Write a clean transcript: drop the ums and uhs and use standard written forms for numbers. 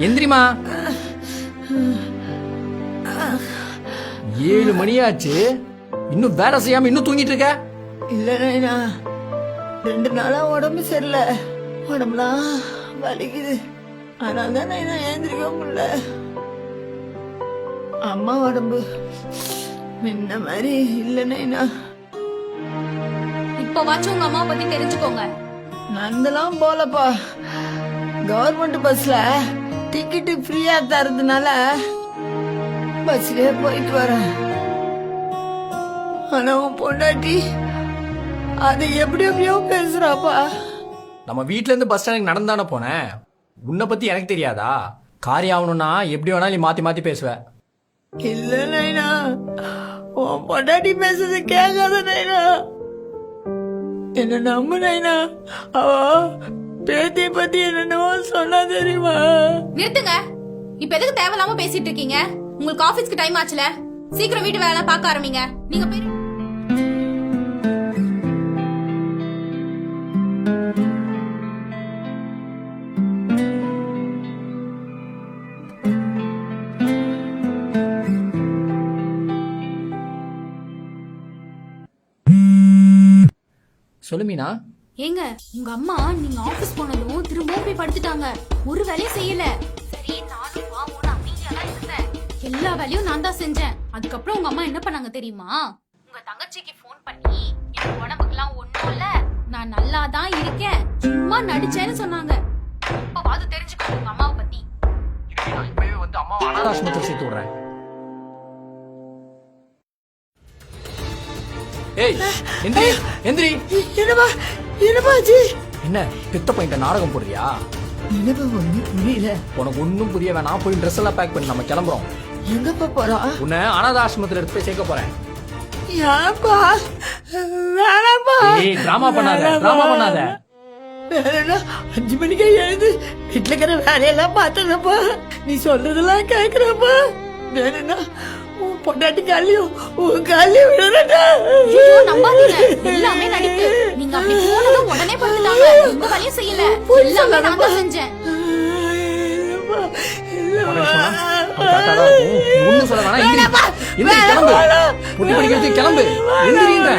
எந்திரிமா, 7 மணியாச்சு, இன்னும் வேலை செய்யாம இன்னும் தூங்கிட்டு இருக்க? இல்ல நைனா, 2 நாளா உடம்பு சரியில்ல, உடம்புலாம் வலிக்குது, அதனாலதான் நைனா ஏந்திரிக்க முடியல. அம்மா உடம்பு முன்ன மாதிரி இல்ல நைனா. இப்பவாச்சும் உங்க அம்மா பத்தி தெரிஞ்சுக்கோங்க. நடந்தெல்லாம் போலப்பா, கவர்மெண்ட் பஸ்ல டிக்கெட்டு ஃப்ரீயா தரதுனால பஸ்லயே போயிட்டு வரேன். ஆனா உன் பொண்டாட்டி அது எப்படியோ பேசுறாப்பா. நம்ம வீட்ல இருந்து பஸ் ஸ்டாண்டுக்கு நடந்தானே போனேன், உன்னை பத்தி எனக்கு தெரியாதா? காரியம் ஆகணும்னா எப்படி வேணாலும் நீ மாத்தி மாத்தி பேசுவ. இல்ல நைனா, உன் பொண்டாட்டி பேசுறது கேட்காத நைனா, என்ன நம்பு நைனா. அவ பேத்திய பத்தி என்னென்னவோ சொன்னா தெரியுமா? நிறுத்துங்க. இப்ப எதுக்கு தேவையில்லாம பேசிட்டு இருக்கீங்க? உங்களுக்கு ஆபீஸ்க்கு டைம் ஆச்சுல, சீக்கிரம் வீட்டு வேலை பார்க்க ஆரம்பிங்க. நீங்க போய் சொல்லு மீனா. ஏங்க, உங்க அம்மா நீங்க ஆபீஸ் போனதும் திரும்பவும் போய் படுத்துட்டாங்க, ஒரு வேலையும் செய்யல. சரி, நானும் மாமூன்னு அமைதியா தான் இருந்தேன், எல்லா வேலையும் நான் தான் செஞ்சேன். அதுக்கப்புறம் உங்க அம்மா என்ன பண்ணாங்க தெரியுமா? உங்க தங்கச்சிக்கு போன் பண்ணி என் உடம்புக்குலாம் ஒண்ணும் இல்ல, நான் நல்லா தான் இருக்கேன், சும்மா நடிச்சேன்னு சொன்னாங்க. அப்பவாது தெரிஞ்சுக்கோ உங்க அம்மாவை பத்தி. இப்பவே வந்து அம்மாவை அனாதாசிரமத்தில் சேர்த்து விடுறேன். ஏய், எந்திரி எந்திரி. என்னப்பா ஜி? என்ன பித்த பையன் நாடகம் போடுறியா? என்னப்பா ஒண்ணும் புரியல. உனக்கு ஒன்னும் புரிய வேணாம், போய் ட்ரெஸ் எல்லாம் பேக் பண்ணி நம்ம கிளம்புறோம். எங்கப்பா போறா? உன்னை அனாதாசிரமத்தில் எடுத்து போய் சேர்க்க போறேன். யாப்பா, வேணாப்பா. ஏய், டிராமா பண்ணாத. 5 மணிக்கே எழுந்து வீட்டுல இருக்கிற வேலையெல்லாம் பார்த்தனப்பா, நீ சொல்றதெல்லாம் கேக்குறப்பா. வேணும்னா உன் பொண்டாட்டி காலையும் உன் காலையும் விடுறா. நம்பாதீங்க, எல்லாமே நடிப்பு. நீங்க அப்படி போனதும் உடனே படுத்துட்டாங்க, எந்த வேலையும் செய்யல, எல்லாமே நான் தான் செஞ்சேன். ஒன்னும் சொல்ல வேணாம், எந்திரி கிளம்பு, புட்டி படிக்கிறதுக்கு கிளம்பு, எந்திரின்ற.